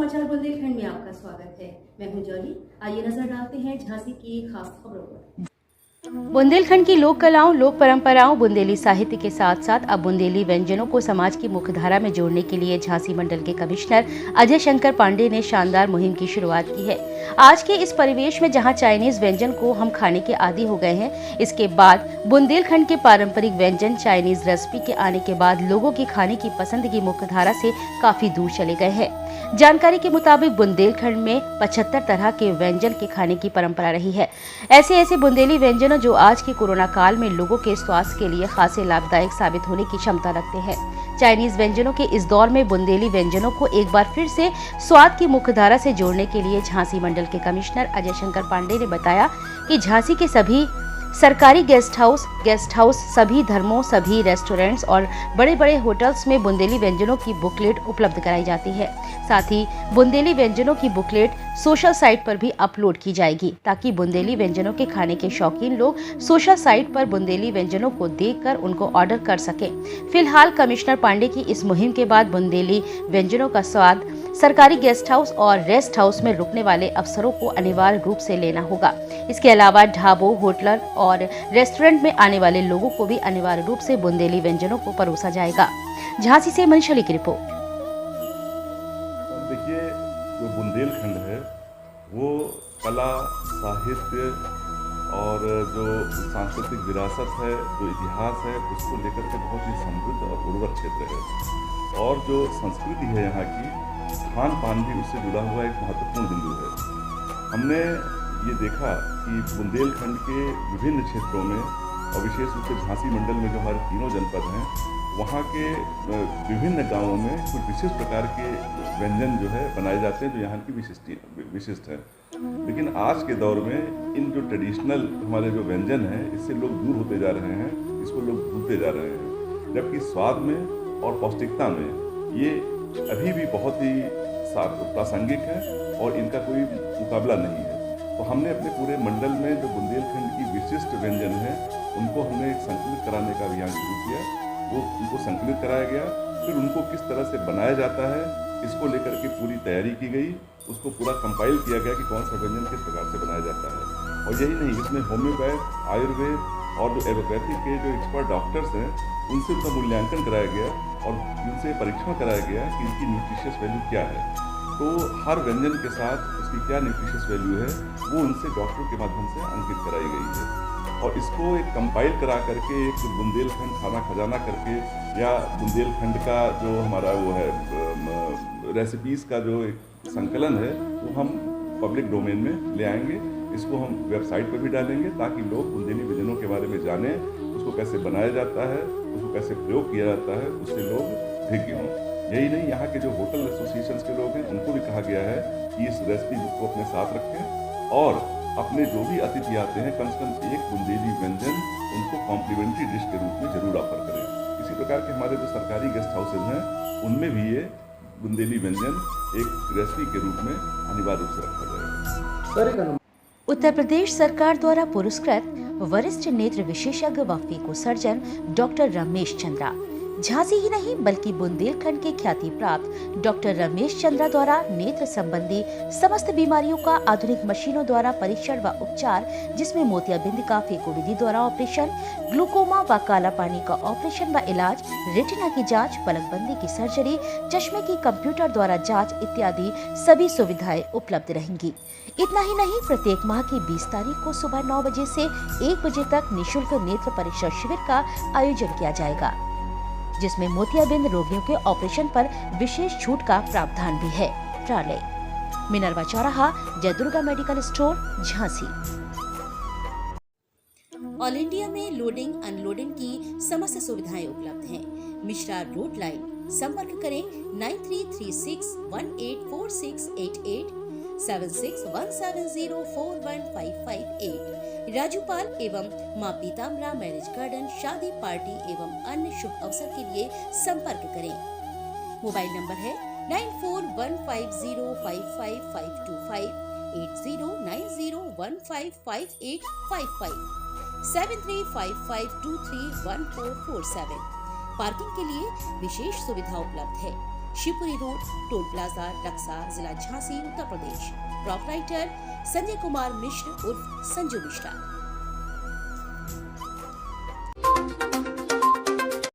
समाचार बुंदेलखंड में आपका स्वागत है। मैं हूं जॉली। आइए नजर डालते हैं झांसी की खास खबरों पर। बुंदेलखंड की लोक कलाओं, लोक परंपराओं, बुंदेली साहित्य के साथ साथ अब बुंदेली व्यंजनों को समाज की मुख्यधारा में जोड़ने के लिए झांसी मंडल के कमिश्नर अजय शंकर पांडे ने शानदार मुहिम की शुरुआत की है। आज के इस परिवेश में जहां चाइनीज व्यंजन को हम खाने के आदी हो गए हैं, इसके बाद बुंदेलखंड के पारंपरिक व्यंजन चाइनीज रेसिपी के आने के बाद लोगों की खाने की पसंद की मुख्यधारा से काफी दूर चले गए हैं। जानकारी के मुताबिक बुंदेलखंड में 75 तरह के व्यंजन के खाने की परंपरा रही है। ऐसे बुंदेली व्यंजन जो आज के कोरोना काल में लोगों के स्वास्थ्य के लिए खासे लाभदायक साबित होने की क्षमता रखते हैं। चाइनीज व्यंजनों के इस दौर में बुंदेली व्यंजनों को एक बार फिर से स्वाद की मुख्यधारा से जोड़ने के लिए झांसी मंडल के कमिश्नर अजय शंकर पांडे ने बताया कि झांसी के सभी सरकारी गेस्ट हाउस, सभी धर्मों, सभी रेस्टोरेंट्स और बड़े होटल्स में बुंदेली व्यंजनों की बुकलेट उपलब्ध कराई जाती है। साथ ही बुंदेली व्यंजनों की बुकलेट सोशल साइट पर भी अपलोड की जाएगी ताकि बुंदेली व्यंजनों के खाने के शौकीन लोग सोशल साइट पर बुंदेली व्यंजनों को देखकर उनको ऑर्डर कर सके। फिलहाल कमिश्नर पांडे की इस मुहिम के बाद बुंदेली व्यंजनों का स्वाद सरकारी गेस्ट हाउस और रेस्ट हाउस में रुकने वाले अफसरों को अनिवार्य रूप से लेना होगा। इसके अलावा ढाबों, होटल और रेस्टोरेंट में आने वाले लोगों को भी अनिवार्य रूप से बुंदेली व्यंजनों को परोसा जाएगा। झांसी से मनीषा की रिपोर्ट। देखिए, जो बुंदेलखंड है वो कला, साहित्य और जो सांस्कृतिक विरासत है, जो इतिहास है, उसको लेकर के बहुत ही समृद्ध और उर्वर क्षेत्र है। और जो संस्कृति है यहाँ की, खान पान भी उससे जुड़ा हुआ एक महत्वपूर्ण बिंदु है। हमने ये देखा कि बुंदेलखंड के विभिन्न क्षेत्रों में और विशेष रूप से झांसी मंडल में जो हमारे तीनों जनपद हैं, वहाँ के विभिन्न गांवों में कुछ विशेष प्रकार के व्यंजन जो है बनाए जाते हैं जो यहाँ की विशिष्ट है। लेकिन आज के दौर में इन जो ट्रेडिशनल हमारे जो व्यंजन हैं, इससे लोग दूर होते जा रहे हैं, इसको लोग भूलते जा रहे हैं। जबकि स्वाद में और पौष्टिकता में ये अभी भी बहुत ही प्रासंगिक है और इनका कोई मुकाबला नहीं है। तो हमने अपने पूरे मंडल में जो बुंदेलखंड की विशिष्ट व्यंजन हैं, उनको हमने एक संकलित कराने का अभियान शुरू किया। वो उनको संकलित कराया गया, फिर उनको किस तरह से बनाया जाता है इसको लेकर के पूरी तैयारी की गई। उसको पूरा कंपाइल किया गया कि कौन सा व्यंजन किस प्रकार से बनाया जाता है। और यही नहीं, इसमें होम्योपैथ, आयुर्वेद और जो एलोपैथी के जो एक्सपर्ट डॉक्टर्स हैं, उनसे उनका मूल्यांकन कराया गया और उनसे परीक्षण कराया गया कि इनकी न्यूट्रिशियस वैल्यू क्या है। तो हर व्यंजन के साथ उसकी क्या न्यूट्रिशियस वैल्यू है, वो उनसे डॉक्टर के माध्यम से अंकित कराई गई है। और इसको एक कंपाइल करा करके एक बुंदेलखंड खाना खजाना करके, या बुंदेलखंड का जो हमारा वो है रेसिपीज़ का जो एक संकलन है, वो हम पब्लिक डोमेन में ले आएंगे। इसको हम वेबसाइट पर भी डालेंगे ताकि लोग बुंदेली व्यंजनों के बारे में जानें, उसको कैसे बनाया जाता है, उसको कैसे प्रयोग किया जाता है, उससे लोग भिज्ञ हों। यही नहीं, यहाँ के जो होटल एसोसिएशंस के लोग हैं, उनको भी कहा गया है कि इस रेसिपी बुक को अपने साथ रखें और अपने जो भी अतिथि आते हैं, कम से कम एक बुंदेली व्यंजन उनको कॉम्प्लीमेंट्री डिश के रूप में जरूर ऑफर करें। इसी प्रकार के हमारे जो सरकारी गेस्ट हाउसेज हैं, उनमें भी ये बुंदेली व्यंजन एक रेसिपी के रूप में अनिवार्य रूप से रखा जाएगा। उत्तर प्रदेश सरकार द्वारा पुरस्कृत वरिष्ठ नेत्र विशेषज्ञ व phaco surgeon doctor Ramesh Chandra Jhansi ही नहीं बल्कि बुंदेलखंड के ख्याति प्राप्त डॉक्टर रमेश चंद्रा द्वारा नेत्र संबंधी समस्त बीमारियों का आधुनिक मशीनों द्वारा परीक्षण व उपचार, जिसमें मोतियाबिंद का फेको विधि द्वारा ऑपरेशन, ग्लूकोमा व काला पानी का ऑपरेशन व इलाज, रेटिना की जांच, पलकबंदी की सर्जरी, चश्मे की कंप्यूटर द्वारा जांच इत्यादि सभी सुविधाएं उपलब्ध रहेंगी। इतना ही नहीं, प्रत्येक माह की 20 तारीख को सुबह 9 बजे से 1 बजे तक निःशुल्क नेत्र परीक्षण शिविर का आयोजन किया जाएगा, जिसमें मोतियाबिंद रोगियों के ऑपरेशन पर विशेष छूट का प्रावधान भी है। ट्राले मिनरवा चौराहा, जय Durga medical store, Jhansi. All India में लोडिंग अनलोडिंग की समस्त सुविधाएं उपलब्ध हैं। मिश्रा रोड लाइन, संपर्क करें 9336184688 7617041558। राजूपाल एवं मां पीताम्बरा मैरिज गार्डन, शादी, पार्टी एवं अन्य शुभ अवसर के लिए संपर्क करें। मोबाइल नंबर है 9415055525, 8090155855, 7355231447। पार्किंग के लिए विशेष सुविधा उपलब्ध है। शिवपुरी रोड, टोल प्लाजा, रक्सा, जिला झांसी, उत्तर प्रदेश। प्रॉप राइटर संजय कुमार मिश्र उर्फ संजू मिश्रा।